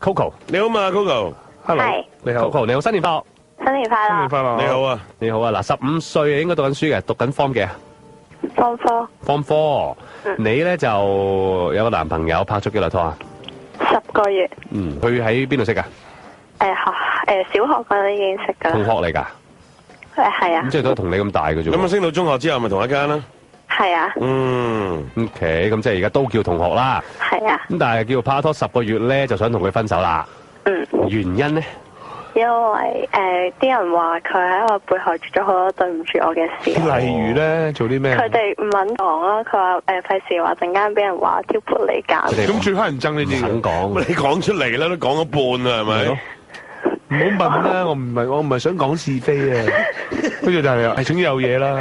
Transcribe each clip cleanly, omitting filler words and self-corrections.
Coco，你好嘛，Coco。Hello，你好。Coco，你好，新年快樂。新年快樂。新年快樂。你好啊，你好啊。嗱，15歲應該讀緊書嘅，讀緊 Form 幾啊？Form 4。Form 4。你咧就有個男朋友，拍咗幾耐拖啊？10個月。佢喺邊度識噶？小學嗰陣已經識噶。同學嚟㗎？係啊。咁即係都同你咁大嘅啫。咁升到中學之後，咪同一間啦？係啊。OK， 咁即係而家都叫同學啦。係啊。咁但係叫拍拖10個月咧，就想同佢分手啦。原因咧？因為啲人話佢喺我背後做咗好多對唔住我嘅事。例如咧，做啲咩？佢哋唔肯講啦，佢話費事話陣間俾人話挑撥離間。咁最乞人憎呢啲，肯講。你講出嚟啦，都講咗半啦，係咪？唔好問啦，我唔係想講是非啊。跟住就係總之有嘢啦，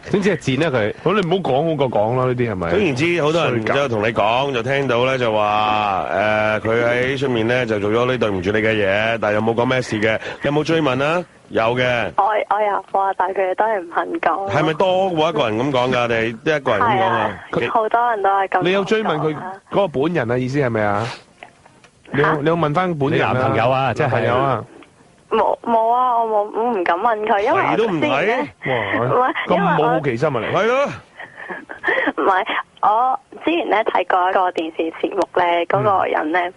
總之係賤啦佢。好，你唔好講好過講啦，呢啲係咪？總言之，好多人就同你講，就聽到咧就話佢喺出面咧就做咗呢對唔住你嘅嘢，但係有冇講咩事嘅？有冇追問啊？有嘅。我有話，但係佢哋都係唔肯講。係咪多過一個人咁講㗎？定係一個人咁講啊？好多人都係咁。你有追問佢嗰個本人啊？意思係咪啊？你有問翻本人男朋友啊？即係朋友啊？冇啊！我唔敢問佢，因為你都唔睇，哇！咁冇好奇心啊！你係咯？唔係，我之前咧睇過一個電視節目咧，嗰個人咧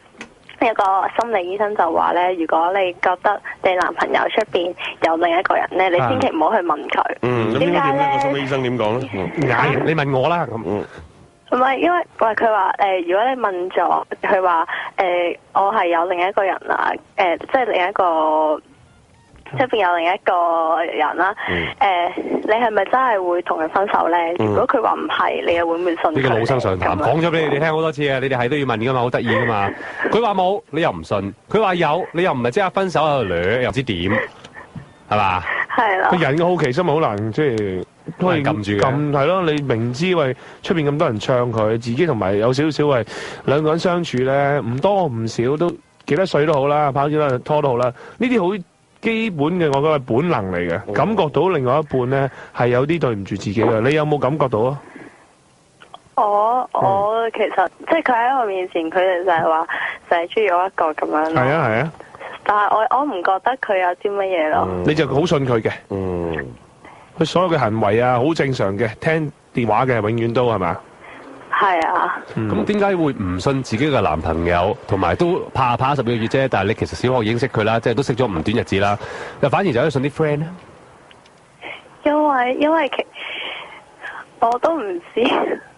有個心理醫生就話咧，如果你覺得你男朋友出邊有另一個人咧，你千祈唔好去問佢。點解咧？個心理醫生點講咧？你問我啦咁。唔係，因為佢話如果你問咗佢話我係有另一個人啊，即係另一個出邊有另一個人啦，你係咪真係會同佢分手咧？如果佢話唔係，你又會唔會信佢？呢個老生常談，講咗俾你哋聽好多次啊！你哋係都要問噶嘛，好得意噶嘛。佢話冇，你又唔信；佢話有，你又唔係即刻分手喺度掠，又唔知點，係嘛？係啦。個人嘅好奇心好難，即係都係撳住嘅。係咯，你明知為出邊咁多人唱佢，自己同埋有少少係兩個人相處咧，唔多唔少都幾多歲都好啦，拍幾多拖都好啦，呢啲好基本嘅，我覺得係本能嚟嘅。感覺到另外一半咧係有啲對唔住自己嘅，你有冇感覺到啊？我其實即係佢喺我面前，佢哋就係話就係中意我一個咁樣。係啊係啊。但係我唔覺得佢有啲乜嘢咯。你就好信佢嘅。佢所有嘅行為啊，好正常嘅，聽電話嘅，永遠都係嘛？係啊。咁點解會唔信自己嘅男朋友，同埋都拍10個月啫？但係你其實小學已經識佢啦，即係都識咗唔短日子啦，又反而就可以信啲 friend 咧？因為我都唔知。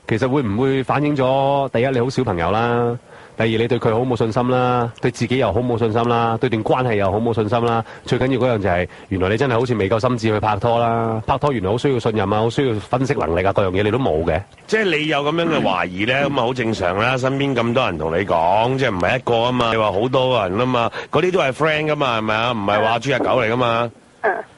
其實會唔會反映咗第一你好小朋友啦，第二你對佢好冇信心啦，對自己又好冇信心啦，對段關係又好冇信心啦。最緊要嗰樣就係原來你真係好似未夠心智去拍拖啦，拍拖原來好需要信任啊，好需要分析能力啊，各樣嘢你都冇嘅。即係你有咁樣嘅懷疑咧，咁啊好正常啦。身邊咁多人同你講，即係唔係一個啊嘛，你話好多人啊嘛，嗰啲都係 friend 噶嘛，係咪啊？唔係話豬隻狗嚟噶嘛。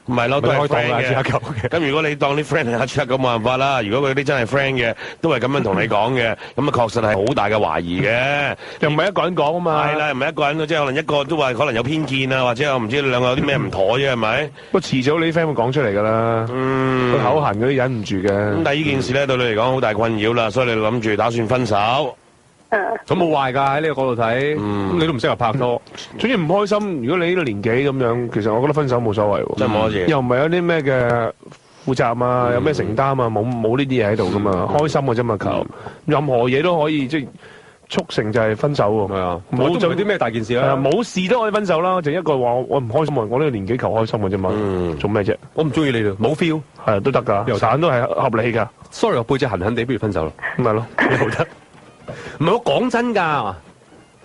唔係咯，都係 friend 嘅。咁如果你當啲 friend 係阿豬咁，冇辦法啦。如果佢啲真係 friend 嘅，都係咁樣同你講嘅，咁啊確實係好大嘅懷疑嘅。又唔係一個人講啊嘛。係啦，唔係一個人，即係可能一個都話可能有偏見啊，或者我唔知你兩個有啲咩唔妥啫，係咪？不過遲早你啲 friend 會講出嚟㗎啦。佢口痕嗰啲忍唔住嘅。咁但係呢件事咧對你嚟講好大困擾啦，所以你諗住打算分手。咁冇壞㗎，喺呢個角度睇，咁你都唔適合拍拖。總之唔開心，如果你呢個年紀咁樣，其實我覺得分手冇所謂喎。真係冇乜嘢。又唔係有啲咩嘅負責啊，有咩承擔啊，冇呢啲嘢喺度㗎嘛，開心嘅啫嘛求。任何嘢都可以即係促成就係分手喎。係啊，冇做啲咩大件事啦。冇事都可以分手啦，就一個話我唔開心啊，我呢個年紀求開心嘅啫嘛。做咩啫？我唔中意你啦，冇 feel 係都得㗎，又散都係合理㗎。Sorry，我背脊痕痕地，不如分手咯。咁咪咯，又得。唔係我講真㗎，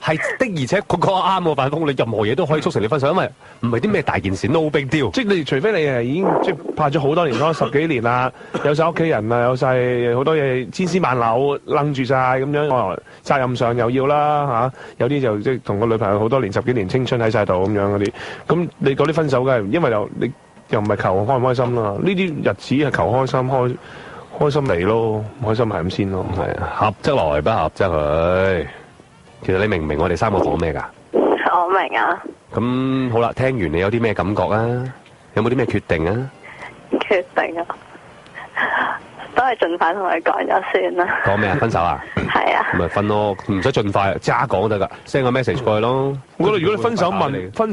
係的而且確啱喎，范峰，你任何嘢都可以促成你分手，因為唔係啲咩大件事 ，no big deal。即係你除非你係已經即係拍咗好多年咯，10幾年啦，有晒屋企人啊，有晒好多嘢千絲萬縷楞住晒咁樣，責任上又要啦嚇，有啲就即係同個女朋友好多年10幾年青春喺晒度咁樣嗰啲，咁你嗰啲分手嘅，因為你又唔係求開唔開心啦，呢啲日子係求開心開心嚟咯，唔開心係咁先咯。係啊，合則來，不合則去。其實你明唔明我哋3個講咩㗎？我明啊。咁好啦，聽完你有啲咩感覺啊？有冇啲咩決定啊？決定啊，都係盡快同佢講咗算啦。講咩啊？分手啊？係啊。咁咪分咯，唔使盡快，即刻講得㗎，send 個 message 過去咯。我覺得如果你分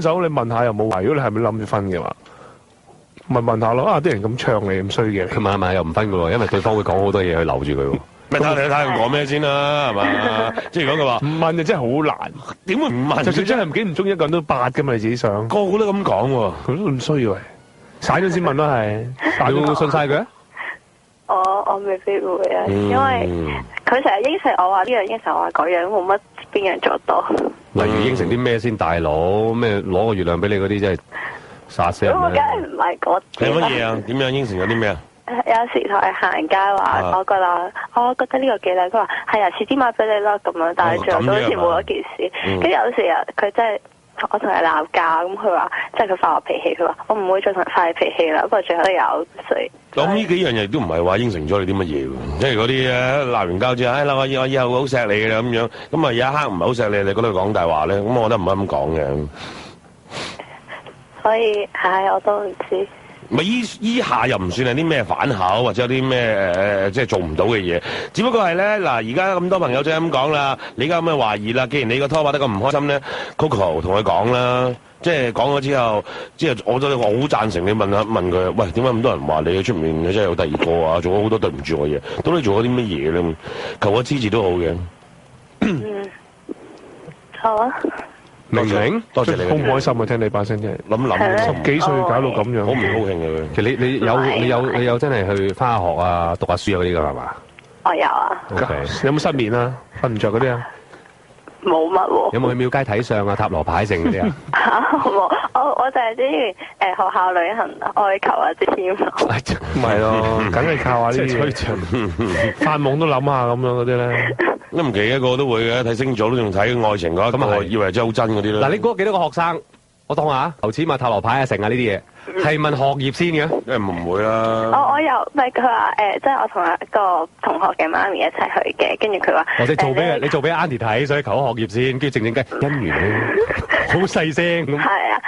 手你問下又冇話，如果你係咪諗住分嘅話，咪問下咯。啊，啲人咁唱你咁衰嘅，佢問下問下又唔分㗎喎，因為對方會講好多嘢去留住佢喎。咪睇佢講咩先啦，係嘛？即係如果佢話唔問就真係好難。點會唔問？就算真係唔中意一個人都8㗎嘛，你自己想。個個都咁講喎，佢都咁衰嘅，散咗先問啦係。你會唔會信晒佢啊？我未必會啊，因為佢成日應承我話呢樣，應承我話嗰樣，冇乜邊樣做到。例如應承啲咩先，大佬咩攞個月亮俾你嗰啲，真係殺死人咁我梗係唔係嗰係乜嘢啊？點樣應承咗啲咩啊？有時同佢行街話，我覺得呢個幾靚，佢話係啊，遲啲買俾你啦咁樣，但係最後都好似冇咗件事。跟住有時啊，佢真係我同佢鬧交，咁佢話即係佢發我脾氣，佢話我唔會再同佢發你脾氣啦。不過最後都有碎。咁呢幾樣嘢都唔係話應承咗你啲乜嘢喎，即係嗰啲鬧完交之後，我以後會好錫你嘅咁樣，咁啊有一刻唔係好錫你，你覺得佢講大話咧，咁我覺得唔可以咁講嘅。所以我都唔知。咪依下又唔算係啲咩反口，或者有啲咩即係做唔到嘅嘢，只不過係咧嗱，而家咁多朋友仔咁講啦，你而家咁嘅懷疑啦，既然你個拖拍得咁唔開心咧 ，Coco 同佢講啦，即係講咗之後我好贊成你問佢，喂，點解咁多人話你喺出面你真係有第二個啊，做咗好多對唔住我嘢，到底做咗啲乜嘢咧？求個支持都好嘅。好啊。明明，多謝你。好唔開心啊！聽你把聲真係諗10幾歲搞到咁樣，好唔高興嘅佢。其實你有真係去返下學啊、讀下書啊嗰啲㗎係嘛？我有啊。OK。有冇失眠啊？瞓唔着嗰啲啊？冇乜喎。有冇去廟街睇相啊、塔羅牌剩嗰啲啊？冇，我就係之前學校旅行愛球啊啲添。唔係咯，梗係靠下呢啲嘢。發夢都諗下咁樣嗰啲咧。都唔奇，一個都會嘅，睇星座都仲睇愛情嗰一個，以為真係好真嗰啲啦。嗱，你估幾多個學生？我當下頭錢啊、塔羅牌啊、成啊呢啲嘢，係問學業先嘅？唔會啦。我有，唔係佢話即係我同一個同學嘅媽咪一齊去嘅，跟住佢話你做俾 Auntie 睇，所以求學業先，跟住靜雞姻緣咧，好細聲咁。係啊。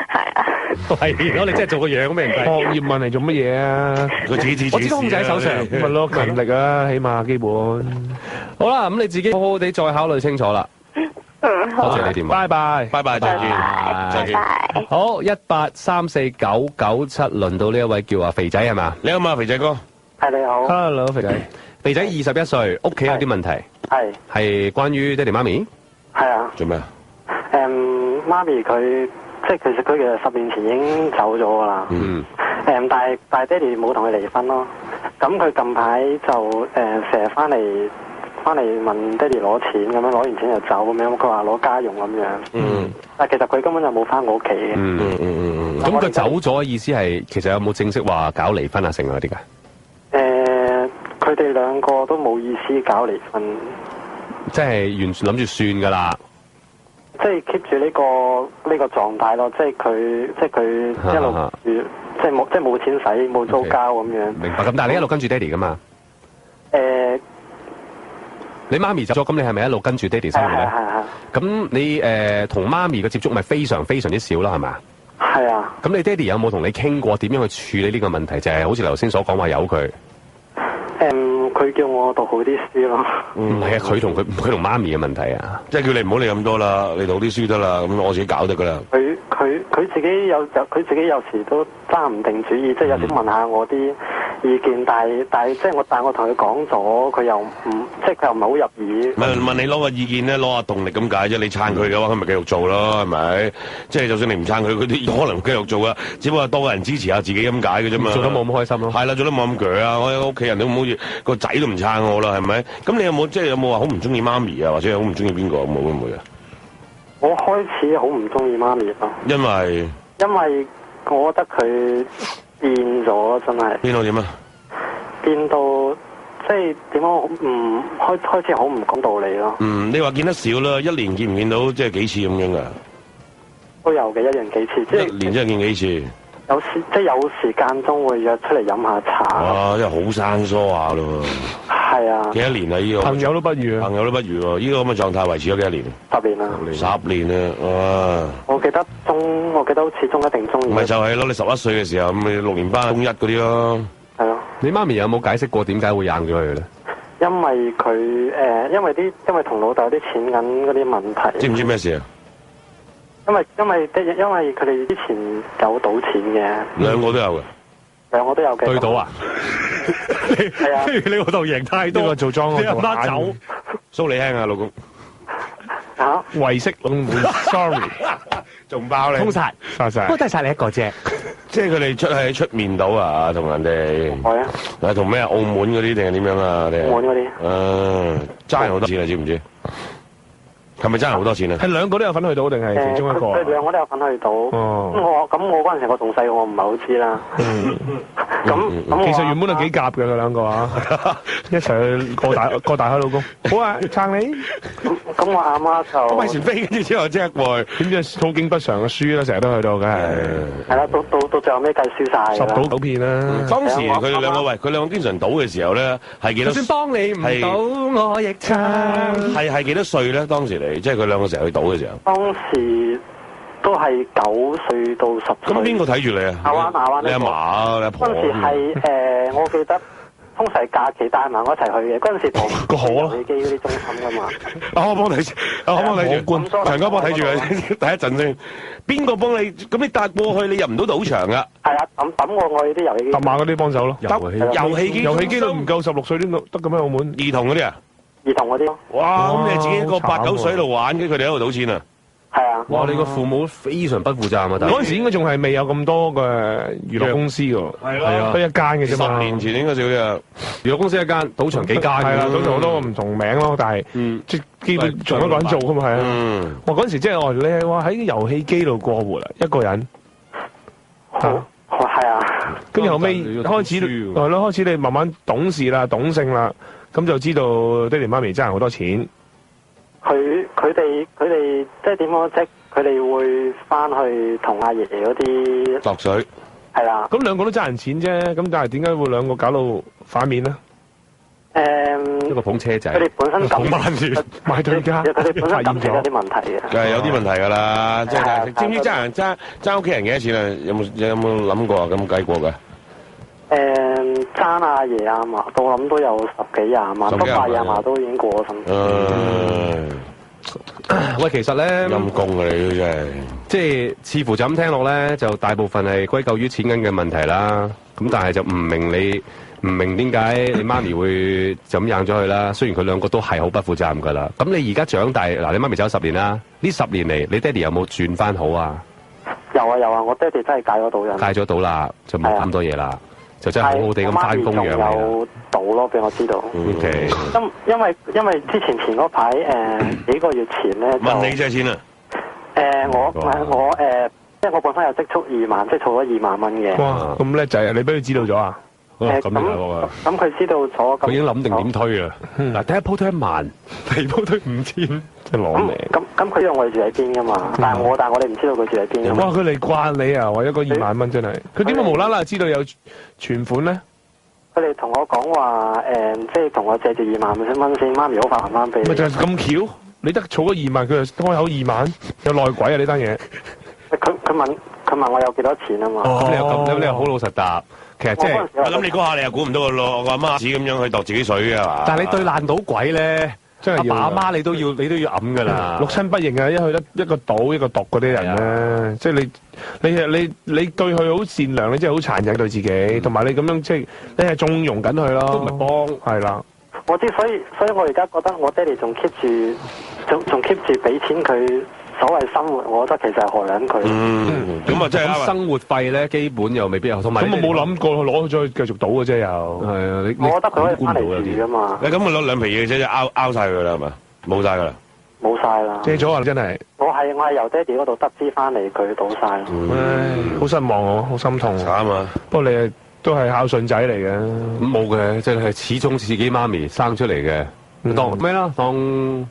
係咯，你真係做個樣咩？學業問嚟做乜嘢啊？佢自己我知控制喺手上，咪咯，勤力啊，起碼基本。好啦，咁你自己好好地再考慮清楚啦。多謝你電話。拜拜，再見。好，1834997，輪到呢一位叫阿肥仔係嘛？你好嘛，肥仔哥。係你好。Hello，肥仔。肥仔21歲，屋企有啲問題。係關於爹哋媽咪。係啊。做咩啊？媽咪佢其實10年前已經走咗噶啦。但係爹哋冇同佢離婚咯。咁佢近排就成日翻嚟問爹哋攞錢咁樣，攞完錢就走咁樣。佢話攞家用咁樣。但係其實佢根本就冇翻我屋企嘅。咁佢走咗意思係其實有冇正式話搞離婚啊成嗰啲㗎？佢哋兩個都冇意思搞離婚。即係完全諗住算㗎啦。即係 keep 住呢個狀態咯，即係佢一路住，即係冇錢使，冇租交咁樣。明白。咁但係你一路跟住爹哋噶嘛？你媽咪走咗，咁你係咪一路跟住爹哋生活咧？係。咁你同媽咪嘅接觸咪非常非常之少啦，係咪？係啊。咁你爹哋有冇同你傾過點樣去處理呢個問題？就係好似頭先所講話由佢。佢叫我讀好啲書咯。唔係啊，佢同媽咪嘅問題啊，即係叫你唔好理咁多啦，你讀啲書得啦，咁我自己搞得噶啦。佢自己有時都揸唔定主意，即係有時問下我啲意見，但係我同佢講咗，佢又唔即係佢又唔係好入耳。問你攞個意見咧，攞下動力咁解啫。你撐佢嘅話，佢咪繼續做咯，係咪？即係就算你唔撐佢，佢都可能繼續做啊。只不過多個人支持下自己咁解嘅啫嘛。做得冇咁開心咯。係啦，做得冇咁鋸啊！我屋企人都好似個仔都唔撐我啦，係咪？咁你有冇話好唔中意媽咪啊，或者好唔中意邊個？會唔會啊？我開始好唔中意媽咪咯。因為我覺得佢變咗，真係。變到點啊？變到即係點講？開始好唔講道理咯。你話見得少啦，一年見唔見到即係幾次咁樣噶？都有嘅，一年幾次。即係一年真係見幾次？有時間中會約出嚟飲下茶。哇！真係好生疏下咯。係啊。幾多年啊？呢個朋友都不如啊。朋友都不如喎，呢個咁嘅狀態維持咗幾多年？10年啦。10年啊！哇！我記得好似中一定中二。唔係就係咯，你11歲嘅時候咁，你6年班中一嗰啲咯。係咯。你媽咪有冇解釋過點解會硬咗佢咧？因為佢因為同老豆有啲錢銀嗰啲問題。知唔知咩事啊？因為佢哋之前有賭錢嘅。兩個都有嘅。兩個都有嘅。對賭啊？係啊。你老豆贏太多，呢個做莊你阿媽走。蘇你聽啊，老公。嚇？遺色龍門 ，sorry， 仲爆你。通晒，晒。不過都係晒你一個啫。即係佢哋出面賭啊，同人哋。係啊。嗱，同咩澳門嗰啲定係點樣啊？澳門嗰啲。爭好多錢啊，知唔知？係咪爭好多錢啊？係兩個都有份去到定係其中一個？佢兩個都有份去到。哦。我嗰陣時我仲細，我唔係好知啦。咁其實原本係幾夾嘅佢兩個啊，一齊去過大海老公。好啊，撐你。咁我阿媽就咪船飛，跟住之後即刻過去，點知好景不常嘅輸啦，成日都去到，梗係。係啦，到最後尾計輸晒。十賭賭片啦。當時佢哋兩個佢兩個經常賭嘅時候咧，係幾多？就算幫你唔到，我亦撐。係幾多歲咧？當時嚟，即係佢兩個成日去賭嘅時候。當時都係9歲到10歲。咁邊個睇住你啊？阿灣你阿嫲、你阿婆。嗰陣時係我記得通常係假期帶埋我一齊去嘅。嗰陣時同個河遊戲機嗰啲中心噶嘛。我幫睇住，我幫睇住。強哥幫睇住佢，第一陣先。邊個幫你？咁你搭過去，你入唔到賭場噶。係啊，揼我去啲遊戲機。揼馬嗰啲幫手咯。遊戲機都唔夠16歲都得嘅咩？澳門兒童嗰啲啊？兒童嗰啲。哇！咁你自己一個8、9歲喺度玩，跟住佢哋喺度賭錢啊？係啊！哇！你個父母非常不負責任啊！嗰陣時應該仲係未有咁多嘅娛樂公司㗎，係啊，得一間嘅啫嘛。10年前應該少啲啊。娛樂公司一間，賭場幾間，係啊，賭場好多唔同名咯，但係即基本同一個人做㗎嘛，係啊。哇！嗰陣時即係你係話喺遊戲機度過活啊，一個人。係啊。跟住後尾開始係咯，開始你慢慢懂事啦、懂性啦，咁就知道爹哋媽咪爭好多錢。佢哋即係點講？即係佢哋會翻去同阿爺爺嗰啲度水。係啦。咁兩個都爭人錢啫，咁但係點解會兩個搞到反面呢？一個捧車仔。佢哋本身咁慢住買對家。佢哋本身感情有啲問題嘅。係有啲問題㗎啦，即係知唔知爭屋企人幾多錢啊？有冇諗過啊？咁計過㗎？爭阿爺阿嫲，我諗都有10幾20萬，不過阿爺阿嫲都已經過咗身。喂，其實咧陰公啊，你都真係，即係似乎就咁聽落咧，就大部分係歸咎於錢銀嘅問題啦。咁但係就唔明點解你媽咪會就咁硬咗佢啦。雖然佢兩個都係好不負責任噶啦。咁你而家長大嗱，你媽咪走咗10年啦，呢10年嚟，你爹哋有冇轉翻好啊？有啊，我爹哋真係戒咗賭癮。戒咗賭啦，就冇咁多嘢啦。就真係好好地咁翻工養你啦。有賭咯，俾我知道。OK。因為之前嗰排幾個月前咧，問你借錢啊？我即係我本身有積蓄2萬，即係儲咗2萬蚊嘅。哇，咁叻仔啊！你俾佢知道咗啊？咁佢知道咗，佢已經諗定點推啦。嗱，第一鋪推1萬，第二鋪推5000，即係攞命。咁佢知道我哋住喺邊噶嘛？但係我哋唔知道佢住喺邊。哇！佢嚟慣你啊，為咗嗰2萬蚊真係。佢點會無啦啦知道有存款咧？佢哋同我講話即係同我借住2萬蚊先，媽咪好快還翻俾你。咪就係咁巧？你得儲咗2萬，佢就開口2萬，有內鬼啊！呢單嘢。佢問我有幾多錢啊嘛？咁你又好老實答。其實即係，咁你嗰下你又估唔到個咯，我阿媽咁樣去度自己水嘅嘛？但係你對爛賭鬼咧，真係阿爸阿媽你都要揞噶啦，六親不認啊！一去得一個賭一個毒嗰啲人咧，即係你對佢好善良，你真係好殘忍對自己，同埋你咁樣即係你係縱容緊佢咯，都唔係幫係啦。我知，所以我而家覺得我爹哋仲 keep 住俾錢佢。所謂生活，我覺得其實係害緊佢。咁啊，真係生活費咧，基本又未必有。同埋咁我冇諗過攞咗去繼續賭嘅啫，又係啊！我覺得佢可以翻嚟住噶嘛。你咁佢攞兩皮嘢啫，就拗晒佢啦，係嘛？冇晒噶啦，冇晒啦。借咗啊！真係。我係由爹哋嗰度得知翻嚟，佢賭晒。唉，好失望啊，好心痛。慘啊！不過你都係孝順仔嚟嘅。咁冇嘅，即係始終自己媽咪生出嚟嘅。當咩啦？當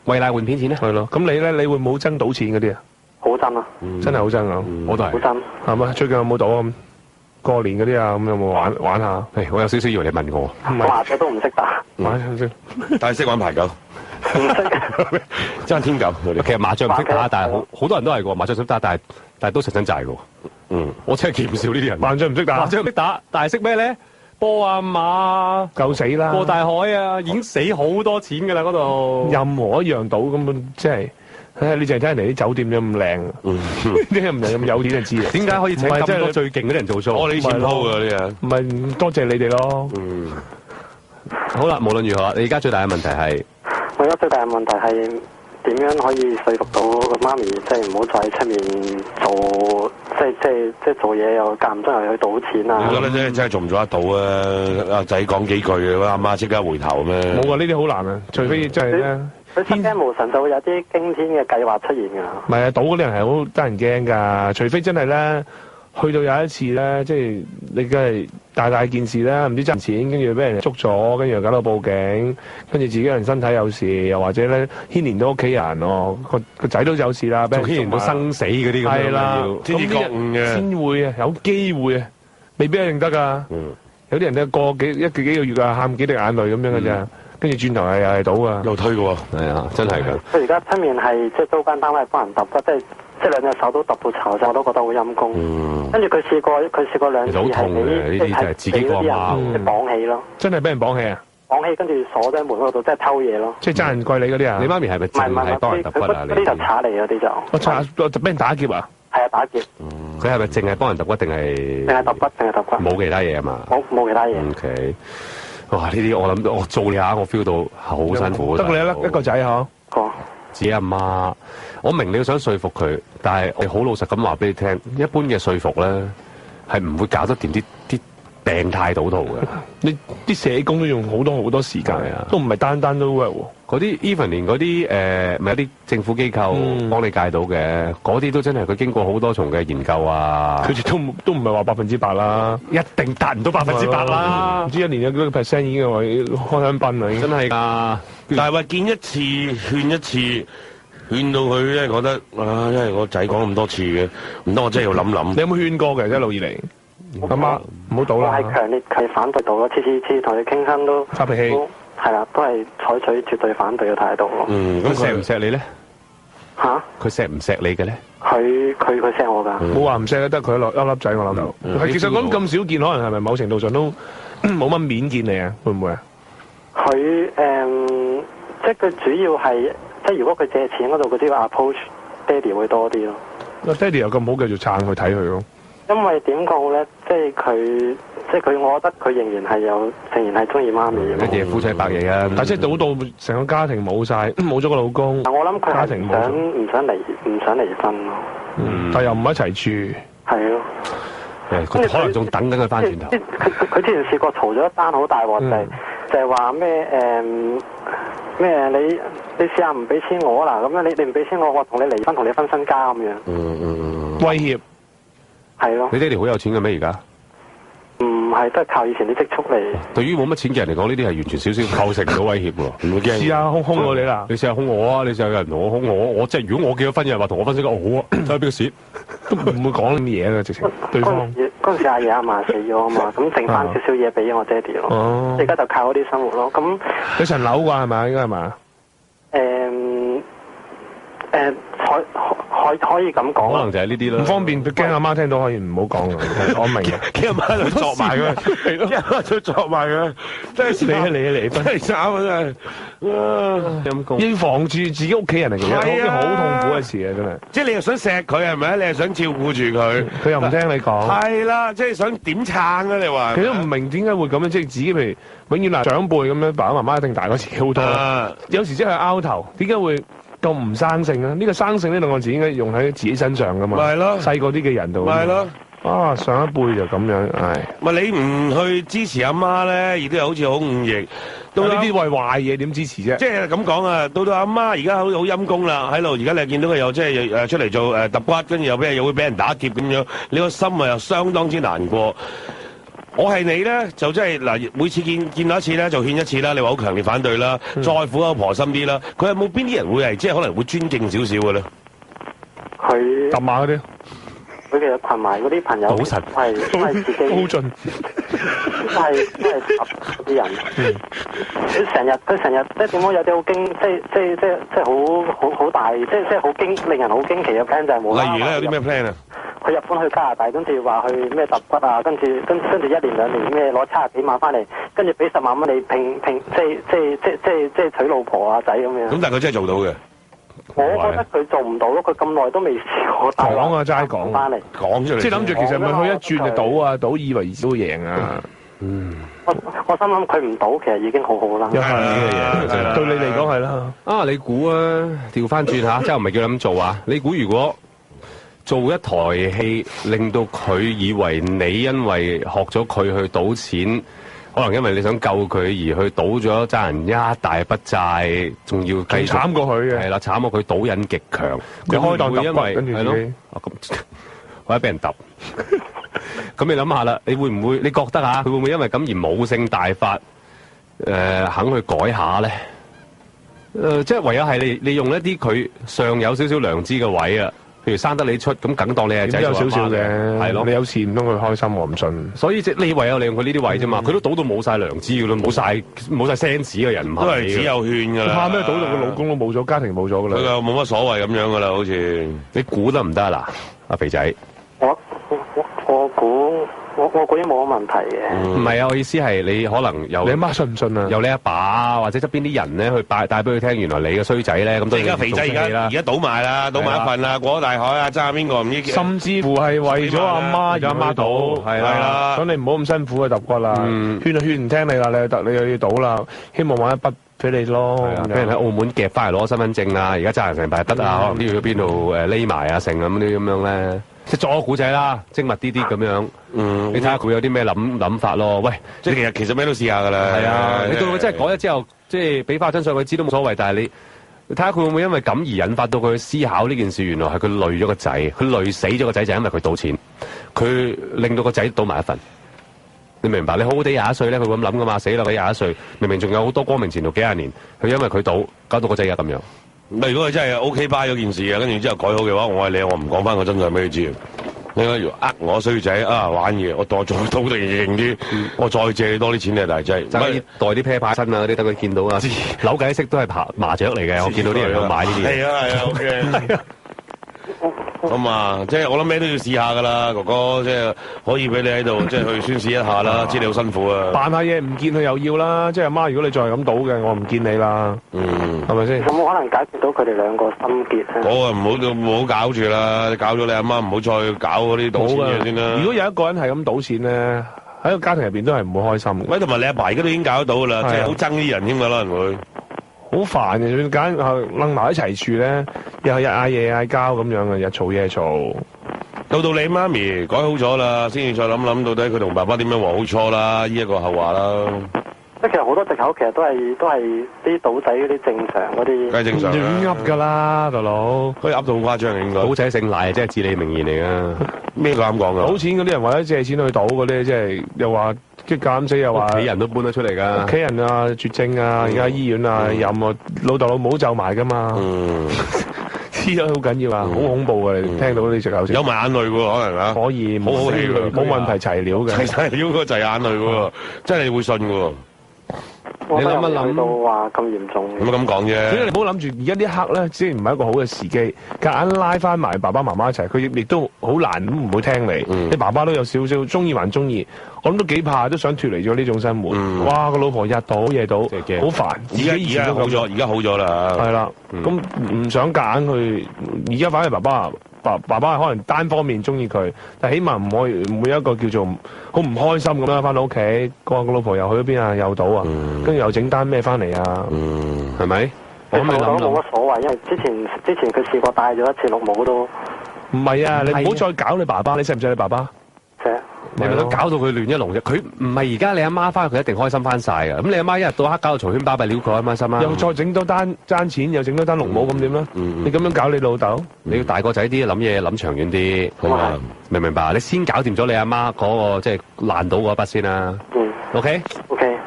餵奶換片錢咧？係咯。咁你咧？你會冇爭賭錢嗰啲啊？好憎啊！真係好憎啊！我都係。好憎。係嘛？最近有冇賭啊？過年嗰啲啊？咁有冇玩下？我有少少以為你問我。麻雀都唔識打。玩先。但係識玩牌九。唔識。真係天狗。其實麻雀唔識打，但係好多人都係㗎。麻雀識打，但係都實真債㗎。我真係見唔少呢啲人。麻雀唔識打。麻雀識打，但係識咩咧？波啊馬夠死啦！過大海啊，已經死好多錢㗎啦嗰度。任何一樣島根本即係，你淨係睇人哋啲酒店有咁靚，啲唔係咁有錢就知啦。點解可以請咁多最勁嗰啲人做 show？我哋錢鋪㗎呢啲唔係多謝你哋咯。好啦，無論如何，你而家最大嘅問題係，我而家最大嘅問題係點樣可以說服到個媽咪，即係唔好再喺出面做，即係做嘢又間唔中又去賭錢啊！我覺得真係做唔做得到啊？阿仔講幾句，阿媽即刻回頭咩？冇啊！呢啲好難啊，除非真係咧。佢失驚無神就會有啲驚天嘅計劃出現㗎。唔係啊，賭嗰啲人係好得人驚㗎，除非真係咧，去到有一次咧，即係你梗係大件事啦，唔知賺錢，跟住俾人捉咗，跟住又搞到報警，跟住自己人身體有事，又或者咧牽連到屋企人哦，個仔都有事啦，俾人牽連到生死嗰啲咁樣。係啦，先至覺悟嘅，先會啊，有機會啊，未必一定得㗎。有啲人咧過幾個月啊，喊幾滴眼淚咁樣㗎咋。跟住轉頭又係賭啊，又推嘅喎，係啊，真係㗎。佢而家出面係即係租間單位幫人揼骨，即係兩隻手都揼到巢曬，我都覺得好陰功。跟住佢試過兩次係俾呢啲就係自己個媽綁起咯，真係俾人綁起啊！綁起跟住鎖咗喺門嗰度，即係偷嘢咯。即係爭人貴你嗰啲啊？你媽咪係咪淨係幫人揼骨啊？嗰啲就賊嚟嗰啲就。我賊就俾人打劫啊！係啊，打劫。佢係咪淨係幫人揼骨定係？淨係揼骨，淨係揼骨。冇其他嘢啊嘛？冇其他嘢。OK。哇！呢啲我諗我做你下，我 feel 到好辛苦。得你一個仔嗬？自己阿媽，我明你想說服佢，但係我好老實咁話俾你聽，一般嘅說服咧係唔會搞得掂啲病態賭徒嘅。你啲社工都用好多時間啊，都唔係單都 work 喎。嗰啲 even 連嗰啲咪有啲政府機構幫你戒到嘅，嗰啲都真係佢經過好多重嘅研究啊。佢哋都唔係話100%啦，一定達唔到100%啦。唔知一年有幾多個 percent 已經係開香檳啦，真係㗎。但係話見一次勸一次，勸到佢咧覺得啊，因為個仔講咁多次嘅，唔得我真係要諗諗。你有冇勸過嘅一路以嚟？阿媽唔好賭啦。我係強烈反對賭咯，次同佢傾親都發脾氣。係啦，都係採取絕對反對嘅態度咯。咁錫唔錫你咧？嚇？佢錫唔錫你嘅咧？佢錫我㗎。冇話唔錫得佢一粒仔，我諗到。其實講咁少見，可能係咪某程度上都冇乜面見你啊？會唔會啊？佢即係佢主要係即係如果佢借錢嗰度，佢都要 approach 爹哋會多啲咯。爹哋又咁好，繼續撐佢睇佢咯。因為點講咧，即係佢，我覺得佢仍然係中意媽咪。一夜夫妻百夜啊！但係即係賭到成個家庭冇晒，冇咗個老公。我諗佢係唔想離婚咯。但又唔一齊住。係咯。佢可能仲等緊佢翻轉頭。佢之前試過嘈咗一單好大鑊，就係話咩你試下唔俾錢我啦，咁樣你唔俾錢我同你離婚，同你分身家咁樣。威脅。係咯。你爹哋好有錢嘅咩？而家？唔係，都係靠以前啲積蓄嚟。對於冇乜錢嘅人嚟講，呢啲係完全少少構成唔到威脅喎。唔會驚。試下兇我你啦！你試下兇我啊！你試下有人同我兇我，即係如果我結咗婚，有人話同我分身家，好啊，睇下邊個蝕，都唔會講呢啲嘢嘅直情。對方嗰陣時阿爺阿嫲死咗啊嘛，咁剩翻少少嘢俾我爹哋咯。哦。而家就靠嗰啲生活咯。咁有層樓啩係咪？應該係嘛？可以咁講，可能就係呢啲啦。唔方便，驚阿媽聽到可以唔好講嘅。我明嘅，驚阿媽就作埋佢，係咯，驚阿媽就作埋佢，真係離婚，真係慘啊！真係，要防住自己屋企人嚟嘅，係好痛苦嘅事啊！真係，即係你又想錫佢係咪？你又想照顧住佢，佢又唔聽你講，係啦，即係想點撐啊？你話，佢都唔明點解會咁樣，即係自己譬如永遠嗱長輩咁樣，爸爸媽媽一定大過自己好多，有時即係拗頭，點解會？咁唔生性啊！呢個生性呢兩個字應該用喺自己身上噶嘛？咪係咯，細個啲嘅人度。咪係咯。啊，上一輩就咁樣，唉。咪你唔去支持阿媽咧，亦都係好似好忤逆。到呢啲為壞嘢點支持啫？即係咁講啊！到阿媽而家好陰功啦，喺度而家你見到佢又即係出嚟做揼骨，跟住又會俾人打劫咁樣，你個心啊又相當之難過。我係你咧，就真係嗱，每次見到一次咧，就勸一次啦。你話好強烈反對啦，再苦口婆心啲啦。佢有冇邊啲人會係即係可能會尊敬少少嘅咧？佢揼馬嗰啲，佢其實群埋嗰啲朋友，賭神都係自己，好盡，都係揼嗰啲人。佢成日即係點講？有啲好驚，即係好大，即係好驚，令人好驚奇嘅 plan 就係冇啦。例如咧，有啲咩 plan 啊？佢日本去加拿大，跟住話去咩揼骨啊，跟住1年2年咩攞70幾萬翻嚟，跟住俾10萬蚊你拼即係娶老婆啊仔咁樣。咁但係佢真係做到嘅。我覺得佢做唔到咯，佢咁耐都未試過。講啊，齋講翻嚟，講出嚟。即係諗住其實咪去一轉就賭啊，賭以為都贏啊。我心諗佢唔賭，其實已經好好啦。又係呢個嘢，對你嚟講係啦。啊，你估啊？調翻轉下，即係唔係叫你咁做啊？你估如果做一台戲，令到佢以為你因為學咗佢去賭錢，可能因為你想救佢而去賭咗爭人一大筆債，仲要繼續慘過佢嘅。係啦，慘過佢賭癮極強。佢開檔揼骨，跟住係咯，咁或者俾人揼。咁你諗下啦，你會唔會？你覺得佢會唔會因為咁而冇性大發？肯去改下咧？即係唯有係你用一啲佢尚有少少良知嘅位啊，譬如生得你出，咁梗當你係仔有少少嘅，係咯。你有錢唔通佢開心，我唔信。所以即係你唯有利用佢呢啲位啫嘛，佢都賭到冇晒良知噶啦，冇晒 sense 嘅人，都係只有勸噶啦。怕咩？賭到個老公都冇咗，家庭冇咗噶啦。佢又冇乜所謂咁樣噶啦，好似你估得唔得啊？嗱，阿肥仔，我估應冇乜問題嘅。唔係啊，我意思係你可能由你阿媽信唔信啊？由你阿爸或者側邊啲人咧去帶俾佢聽，原來你個衰仔咧咁。而家肥仔而家賭埋啦，賭埋一份啦，過咗大海啊，爭下邊個唔知。甚至乎係為咗阿媽而阿媽賭，係啦。咁你唔好咁辛苦去揼骨啦，勸就勸唔聽你啦，你又要賭啦，希望揾一筆俾你咯。俾人喺澳門夾翻嚟攞身份證啊，而家爭人成排得啊，可能都要去邊度匿埋啊，成咁啲咁樣咧。即係作個古仔啦，精密啲咁樣。你睇下佢有啲咩諗法咯。喂，即係其實咩都試下㗎啦。係啊，你到佢真係改咗之後，即係俾翻真相佢知都冇所謂。但係你睇下佢會唔會因為咁而引發到佢去思考呢件事？原來係佢累咗個仔，佢累死咗個仔就係因為佢賭錢，佢令到個仔賭埋一份。你明白？你好好地21歲咧，佢會咁諗㗎嘛？死啦！佢21歲，明明仲有好多光明前途幾廿年，佢因為佢賭，搞到個仔而家咁樣。如果佢真係 OK buy 咗件事啊，跟住之後改好嘅話，我係你，我唔講翻個真相俾佢知。你應該要我衰仔啊玩嘢，我再賭定贏啲，我再借你多啲錢你大劑。代啲啤牌身啊嗰啲，等佢見到啊。扭計骰都係麻雀嚟嘅，我見到啲人有買呢啲嘢。係啊 ，OK。咁啊，即係我諗咩都要試下噶啦，哥哥，即係可以俾你喺度，即係去宣示一下啦，知你好辛苦啊。扮下嘢唔見佢又要啦，即係阿媽，如果你再係咁賭嘅，我唔見你啦。係咪先？有冇可能解決到佢哋兩個心結咧？我啊唔好搞住啦，搞咗你阿媽，唔好再搞嗰啲賭錢嘢先啦。如果有一個人係咁賭錢咧，喺個家庭入邊都係唔會開心嘅。喂，同埋你阿爸而家都已經搞得到噶啦，即係好憎啲人添噶啦，可能會。好煩嘅，揀楞埋一齊住咧，又係日嗌夜嗌交咁樣嘅，日嘈夜嘈。到你媽咪改好咗啦，先至再諗到底佢同爸爸點樣和好初啦，呢一個後話啦。即係其實好多藉口，其實都係啲賭仔嗰啲正常嗰啲。梗係正常。亂噏㗎啦，大佬。佢噏到好誇張嘅應該。賭仔姓賴，即係至理名言嚟㗎。咩咁講㗎？賭錢嗰啲人或者借錢去賭嗰啲，即係又話激減死，又話屋企人都搬得出嚟㗎。屋企人啊，絕症啊，而家醫院啊，飲啊，老豆老母就埋㗎嘛。黐咗好緊要啊，好恐怖嘅，聽到啲藉口先。有埋眼淚喎，可能啊。可以，好好戲㗎，冇問題齊料嘅。齊料嗰就係眼淚喎，真係你會信㗎喎。你諗一諗到話咁嚴重，咁講啫。所以你唔好諗住而家呢一刻咧，雖然唔係一個好嘅時機，夾硬拉翻埋爸爸媽媽一齊，佢亦都好難都唔會聽你。你爸爸都有少少中意還中意，我諗都幾怕，都想脫離咗呢種生活。哇！個老婆日賭夜賭，好煩。而家好咗，而家好咗啦。係啦，咁唔想夾硬去，而家反而爸爸可能單方面中意佢，但起碼唔會一個叫做好唔開心咁啦。翻到屋企，個老婆又去咗邊啊？又賭啊，跟住又整單咩翻嚟啊？係咪？我諗冇乜所謂，因為之前佢試過帶咗一次綠帽都。唔係啊！你唔好再搞你爸爸，你識唔識你爸爸？識。你咪搞到佢亂一龍啫！佢唔係而家你阿媽翻去，佢一定開心翻晒㗎。咁你阿媽一日到黑搞到嘈喧巴閉，撩佢開唔開心啊？又再整多單爭錢，又整多單綠帽，咁點咧？你咁樣搞你老豆，你要大個仔啲，諗嘢諗長遠啲，好嘛？明唔明白？你先搞掂咗你阿媽嗰個即係爛賭嗰一筆先啦。OK，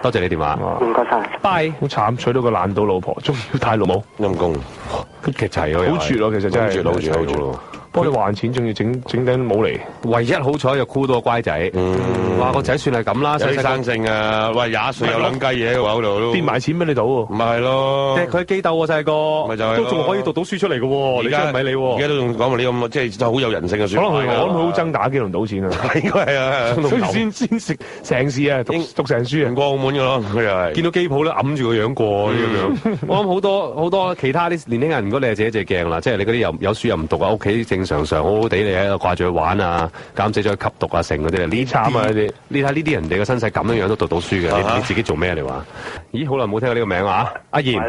多謝你電話。唔該晒。拜。好慘，娶到個爛賭老婆，仲要戴綠帽，陰公，極齊喎，好絕咯，其實真係好絕。幫你還錢，仲要整頂帽嚟。唯一好彩就箍到個乖仔。哇，個仔算係咁啦，有啲生性啊！喂，廿歲有兩雞嘢喺個口度都跌埋錢俾你賭喎。咪係咯，即係佢機鬥喎細個，咪就係都仲可以讀到書出嚟嘅喎。你真係唔係你喎，而家都仲講埋呢咁，即係就好有人性嘅説話。可能我諗佢好憎打機同賭錢啊，應該係啊，所以先食成事啊，讀成書啊，過澳門嘅咯，佢又係見到機鋪咧揞住個樣過咁樣。我諗好多其他啲年輕人，如果你係自己隻鏡啦，即係你嗰啲又有書又唔讀啊，屋企正常好好地你喺度掛住去玩啊，減死咗去吸毒啊成嗰啲呢啲慘啊呢啲。你睇呢啲人哋嘅身世咁樣都讀到書嘅，你自己做咩你話？咦，好耐冇聽過呢個名啊！阿賢，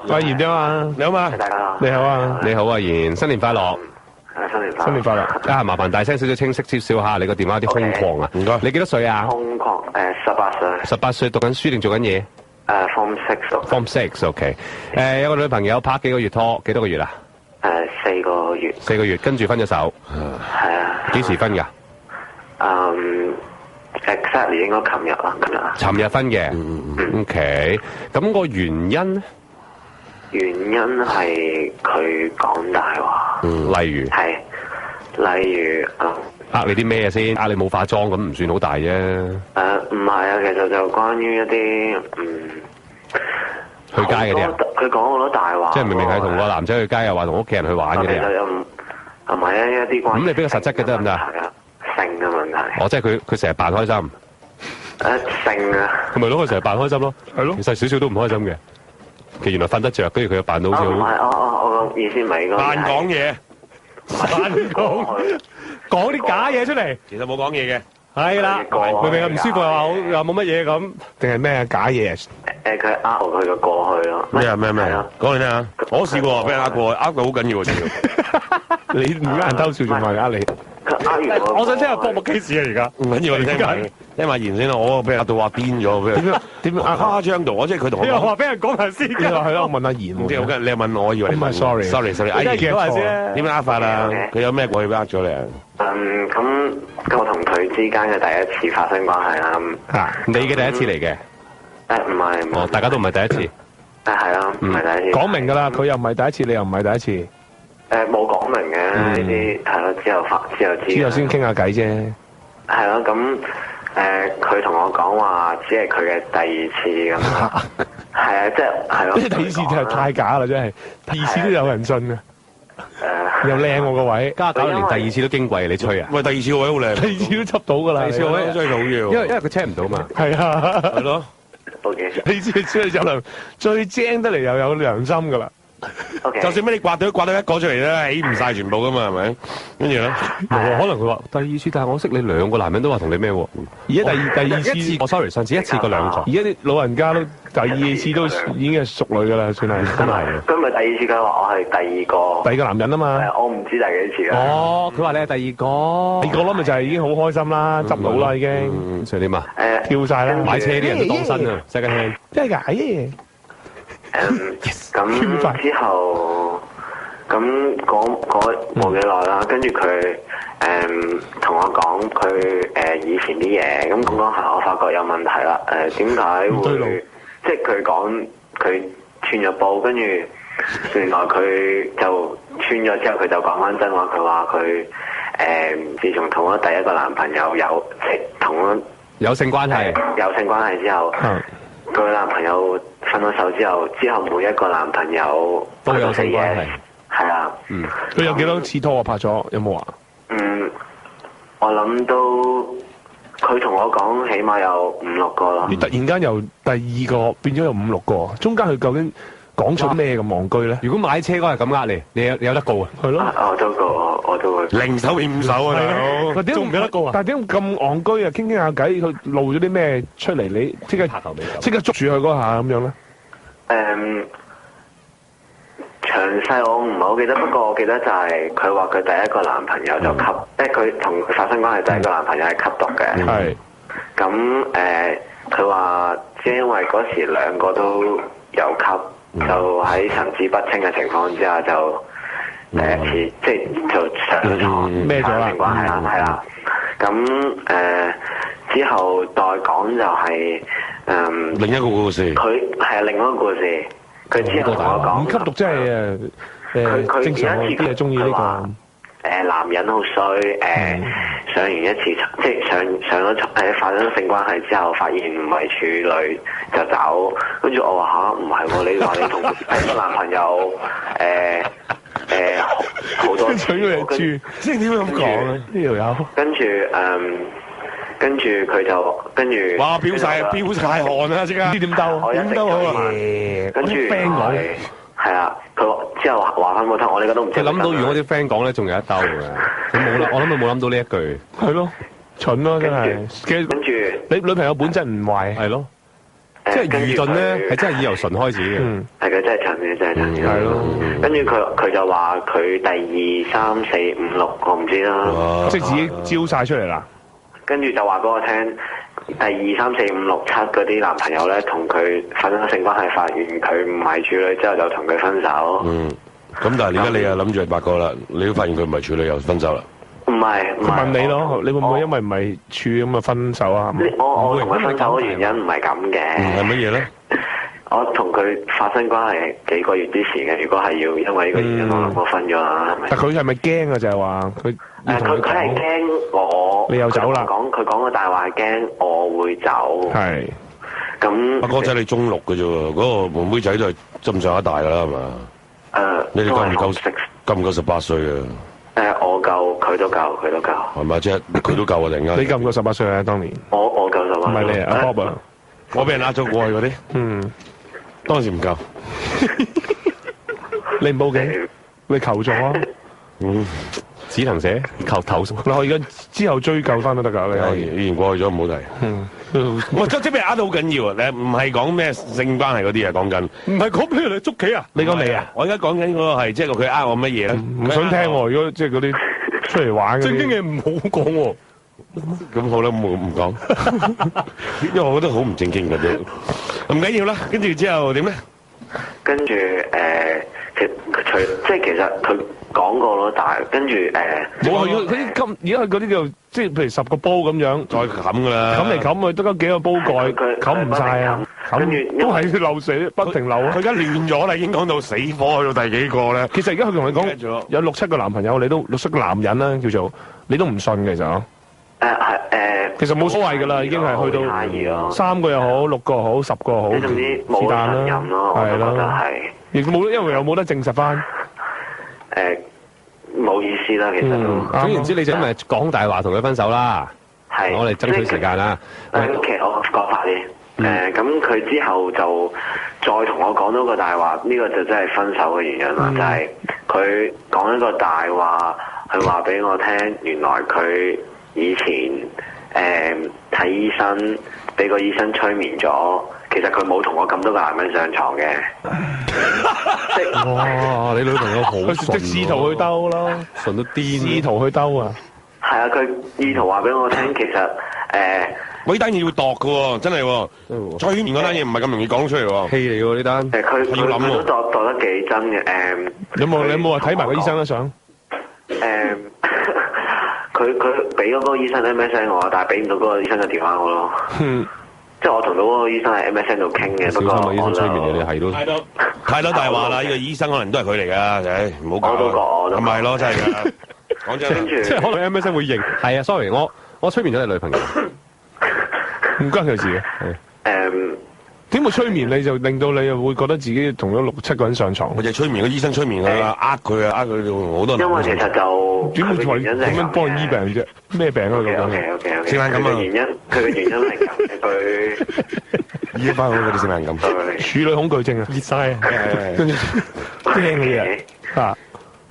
阿賢點啊？你好嘛？大家你好啊！你好阿賢，新年快樂！新年快樂！啊，麻煩大聲少少清晰少少下，你個電話有啲空曠啊！唔該。你幾多歲啊？空曠18歲。18歲讀緊書定做緊嘢？Form 6。Form 6 OK。有個女朋友拍幾個月拖，幾多個月啊？4個月。4個月，跟住分咗手。係啊。幾時分㗎？Exactly 應該琴日啦，尋日分嘅。OK。咁個原因咧？原因係佢講大話。例如。係。例如你啲咩先？你冇化妝咁唔算好大啫。唔係啊，其實就關於一啲去街嗰啲啊。佢講好多大話。即係明明係同個男仔去街，又話同屋企人去玩嗰啲啊。其實又唔係一啲關。咁你俾個實質嘅得唔得？性嘅問題。即係佢成日扮開心。性啊。係咪咯？佢成日扮開心咯。係咯。其實少少都唔開心嘅。其實原來瞓得着，跟住佢又扮到好似好。唔係，我個意思唔係呢個。扮講嘢。講啲假嘢出嚟，其實冇講嘢嘅，係啦，明明唔舒服又話好又冇乜嘢咁，定係咩假嘢？佢呃佢嘅過去咯。咩啊？講嚟聽下，我試過俾人呃過，呃到好緊要喎，仲要。你唔呃人偷笑仲話呃你？佢呃完我想聽下博木 case 啊，而家唔緊要，你聽埋言先啦。我俾人呃到話癲咗，點樣誇張到？我即係佢同我。你又話俾人講下先，係啦，我問阿言。即係好緊，你又問我，以為你問。sorry。阿言講下先。點樣呃法啊？佢有咩過去呃咗你啊？咁我同佢之間嘅第一次發生關係啦。你嘅第一次嚟嘅？唔係。大家都唔係第一次。係啦，唔係第一次。講明㗎啦，佢又唔係第一次，你又唔係第一次。冇講明嘅呢啲，係咯，之後先傾下偈啫。係咯，咁佢同我講話，只係佢嘅第二次咁。係啊，即係咯。第二次真係太假啦，真係。第二次都有人信啊。又靚我個位，加搞到連第二次都矜貴，你吹啊？喂，第二次個位好靚。第二次都執到㗎啦。第二次個位真係好要。因為佢車唔到嘛。係啊。係咯。OK。你知有良最精得嚟又有良心㗎啦。就算俾你刮到一個出嚟咧，起唔晒全部噶嘛，係咪？跟住咧，可能佢話第二次，但係我識你兩個男人都話同你咩喎？而家第二次，sorry，上次一次過兩個，而家啲老人家都第二次都已經係熟女噶啦，算係真係。咁咪第二次佢話我係第二個男人啊嘛。我唔知第幾次啦。佢話你係第二個。第二個咯，咪就係已經好開心啦，執到啦已經。想點啊？跳晒啦！買車啲人都當身啊，世界聽。真係㗎！咁之後，咁嗰冇幾耐啦，跟住佢同我講佢以前啲嘢，咁講下我發覺有問題啦。點解會即係佢講佢穿咗煲，跟住原來佢就穿咗之後，佢就講翻真話，佢話佢自從同咗第一個男朋友有性關係，有性關係之後。佢男朋友分咗手之後每一個男朋友都有性關係，係啊。佢有幾多次拖啊？拍咗有冇啊？我諗都佢同我講，起碼有5-6個咯。你突然間由第二個變咗有5-6個，中間佢究竟講出咩咁戇居咧？如果買車嗰係咁呃你有得告啊？係咯，我都會零手變5手啊！大佬，點唔有得告啊？但係點解咁戇居啊？傾傾下偈，佢露咗啲咩出嚟？你即刻捉住佢嗰下咁樣咧？詳細我唔係好記得，不過我記得就係佢話佢第一個男朋友就吸，即係佢同佢發生關係第一個男朋友係吸毒嘅。係。咁佢話只係因為嗰時兩個都有吸，就喺神志不清嘅情況之下就第一次即係就上床孭咗啦，關係啦，係啦。咁之後再講就係另一個故事。佢係另一個故事。佢之後同我講，吸毒真係正常啲人中意呢個。男人好衰，上完一次即係上咗發生性關係之後，發現唔係處女就走。跟住我話吓，唔係喎，你話你同個男朋友好多次，即係點樣咁講咧？呢條友跟住佢就哇飆晒汗啊！即刻知點兜？點兜好啊？跟住 friend 講係啊，佢之後話翻我聽，我呢個都唔知。佢諗到，如果啲 friend 講咧，仲有一兜嘅。佢冇啦，我諗佢冇諗到呢一句。係咯，蠢咯真係。跟住你女朋友本質唔壞。係咯。即係愚鈍咧，係真係以由純開始嘅。係佢真係蠢嘅，真係蠢嘅。係咯。跟住佢就話佢第2、3、4、5、6，我唔知啦。即係自己招晒出嚟啦。跟住就話俾我聽，第2、3、4、5、6、7嗰啲男朋友咧，同佢發生性關係，發現佢唔係處女之後，就同佢分手。咁但係而家你又諗住係8個啦，你都發現佢唔係處女又分手啦。唔係，問你咯，你會唔會因為唔係處咁啊分手啊？我同佢分手嘅原因唔係咁嘅。係乜嘢咧？我同佢發生關係幾個月之前嘅，如果係要因為呢個原因，我諗我分咗啦，係咪？但佢係咪驚啊？就係話佢佢係驚我，你又走啦？佢講個大話係驚我會走。係。咁阿哥仔你中6嘅啫喎，嗰個妹妹仔都係咁上下大㗎啦，係嘛？你哋夠唔夠18歲啊？我夠，佢都夠，係咪即係佢都夠啊？突然間你夠唔夠18歲啊？當年我夠18歲。唔係你阿 Bob 啊？我俾人呃咗過去嗰啲。當時唔夠。你唔報警，你求助啊？只能寫求投訴。我而家之後追究翻都得㗎，你以前過去咗唔好提。我即係俾人呃到好緊要啊！你唔係講咩性關係嗰啲啊，講緊。唔係講譬如你捉棋啊？你講你啊？我而家講緊嗰個係即係佢呃我乜嘢咧？唔想聽喎，如果即係嗰啲出嚟玩嗰啲。正經嘢唔好講喎。咁好啦，唔講，因為我覺得好唔正經嘅都。唔緊要啦，跟住之後點咧？跟住其實佢講過咯，但係跟住冇係嗰啲咁，而家係嗰啲叫即係譬如10個煲咁樣，再冚㗎啦，冚嚟冚去得嗰幾個煲蓋，冚唔晒啊！跟住都係漏水，不停漏啊！佢而家亂咗啦，已經講到死火，去到第幾個咧？其實而家佢同你講有6、7個男朋友，你都6、7個男人啦，叫做你都唔信其實啊。其實冇所謂㗎啦，已經係去到3個又好，6個又好，10個又好，總之冇責任咯，係咯，亦冇，因為又冇得證實翻。冇意思啦，其實都。總言之，你就咪講大話同佢分手啦。係。我哋爭取時間啦。其實我講法啲。咁佢之後就再同我講多個大話，呢個就真係分手嘅原因啦，就係佢講一個大話，佢話俾我聽，原來佢以前睇醫生，俾個醫生催眠咗，其實佢冇同我咁多個男人上床嘅。哇！你女朋友好順喎，試圖去兜咯，順到癲，試圖去兜啊！係啊，佢意圖話俾我聽，其實呢單嘢要度嘅喎，真係喎，催眠嗰單嘢唔係咁容易講出嚟喎，戲嚟喎呢單。佢都度得幾真嘅。你有冇話睇埋個醫生嘅相？佢俾嗰個醫生 MSN 我，但係俾唔到嗰個醫生嘅電話我咯。即係我同到嗰個醫生喺 MSN 度傾嘅，不過醫生催眠你係都太多大話啦！呢個醫生可能都係佢嚟㗎，唔好講。我都講，咁咪咯，真係㗎。講真，即係可能 MSN 會認。係啊 ，sorry，我催眠咗你女朋友，唔關佢事嘅。點會催眠你就令到你又會覺得自己同咗6、7個人上床？我就催眠個醫生催眠佢啦，呃佢好多。因為其實就點會同點樣幫人醫病啫？咩病啊？佢講嘅。性冷感啊！佢嘅原因係咁嘅，佢醫翻好嗰啲性冷感。處女恐懼症啊！熱晒啊！跟住驚嘅嘢。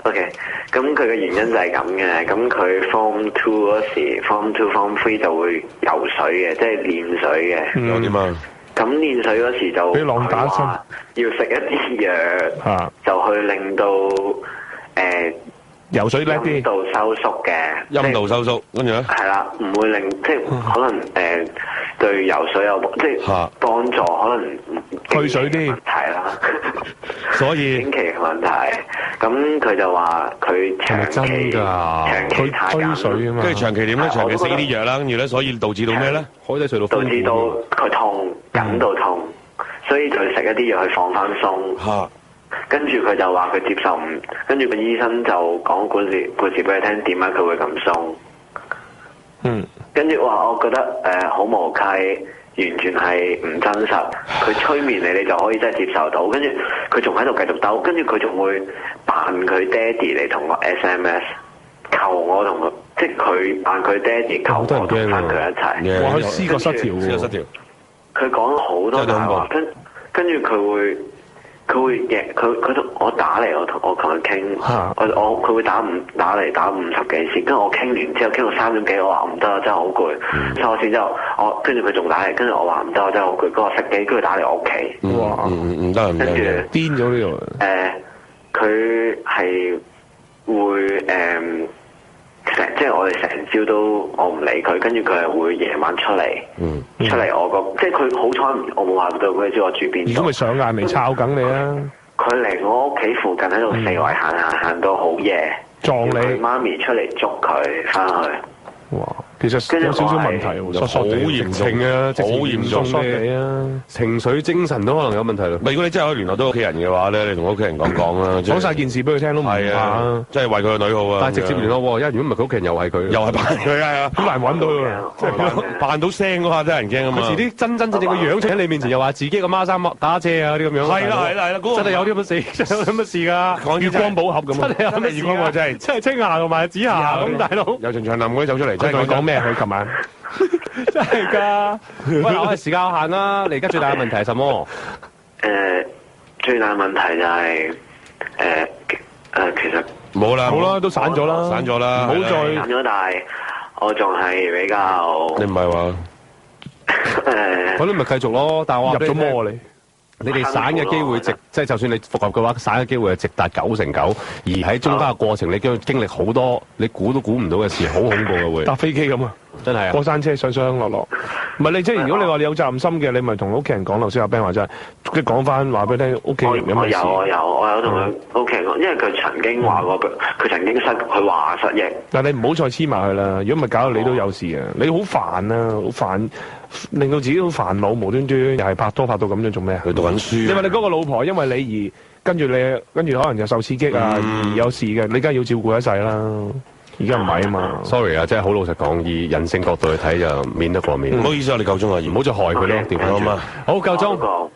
OK，咁佢嘅原因就係咁嘅。咁佢 Form 2嗰時 ，Form 2、Form 3就會游水嘅，即係練水嘅。有點啊？咁練水嗰時就俾浪打親，要食一啲藥，就去令到游水叻啲，陰道收縮嘅，陰道收縮，跟住咧係啦，唔會令即係可能對游水有即係幫助，可能退水啲問題啦。所以經期嘅問題，咁佢就話佢長期推水啊嘛，跟住長期點咧？長期食呢啲藥啦，跟住咧，所以導致到咩咧？海底隧道導致到佢痛，緊到痛，所以就食一啲藥去放翻鬆。跟住佢就話佢接受唔，跟住個醫生就講故事俾佢聽，點解佢會咁鬆。跟住話我覺得好無稽，完全係唔真實。佢催眠你就可以真係接受到。跟住佢仲喺度繼續鬥，跟住佢仲會扮佢爹哋嚟同我 SMS， 求我同佢，即係佢扮佢爹哋求我同翻佢一齊。哇！佢思覺失調喎。佢講好多大話，跟住佢會佢同我打嚟，我同佢傾，佢會打嚟打50幾次，跟住我傾完之後傾到3點幾，我話唔得，真係好攰。收咗線之後，跟住佢仲打嚟，跟住我話唔得，真係好攰。跟住我熄機，跟住打嚟我屋企。哇！唔得，跟住癲咗呢度。佢係會即係我哋成朝都我唔理佢，跟住佢係會夜晚出嚟，出嚟即係佢好彩我冇話到佢知我住邊。如果咪上眼嚟抄緊你啊！佢嚟我屋企附近喺度四圍行到好夜，撞你媽咪出嚟捉佢翻去。哇！其實有少少問題喎，好嚴重啊，好嚴重你啊，情緒精神都可能有問題咯。如果你真係可以聯絡到屋企人嘅話咧，你同屋企人講啦，講晒件事俾佢聽都唔係啊，即係為佢個女好啊。但係直接聯絡喎，因為如果唔係佢屋企人又係佢，又係扮佢啊，好難揾到喎，即係扮到聲嗰下真係人驚啊嘛。有時啲真正個樣出喺你面前，又話自己個孖生打車啊啲咁樣。係啦，真係有啲咁嘅事，真係有咁嘅事㗎。月光寶盒咁啊，真係月光真係青霞同埋紫霞咁大佬。有陳長林嗰啲走出嚟，真係講咩？佢琴晚。真係㗎！喂，我哋時間有限啦，你而家最大嘅問題係什麼？最大問題就係其實冇啦，都散咗啦，唔好再散咗，但係我仲係比較。你唔係話？我都咪繼續咯，但係我話入咗魔你。你哋散嘅機會值，即係就算你復合嘅話，散嘅機會係直達99%，而喺中間嘅過程，你經歷好多你估都估唔到嘅事，好恐怖嘅會。搭飛機咁啊！真係啊！過山車上落，唔係你即係如果你話你有責任心嘅，你咪同屋企人講。頭先阿 Ben 話齋，即係講翻話俾你聽，屋企人有咩事？我有同佢屋企人講，因為佢曾經話過佢曾經佢話失憶。但你唔好再黐埋佢啦，如果唔係搞到你都有事啊！你好煩啊，好煩，令到自己好煩惱，無端端又係拍拖拍到咁樣做咩？佢讀緊書。你話你嗰個老婆因為你而跟住可能就受刺激啊，而有事嘅，你梗係要照顧一世啦。而家唔係啊嘛 ，sorry 啊，即係好老實講，以人性角度去睇就免得過免。唔好意思，我哋夠鐘啊，唔好再害佢咯，調翻轉。好，夠鐘。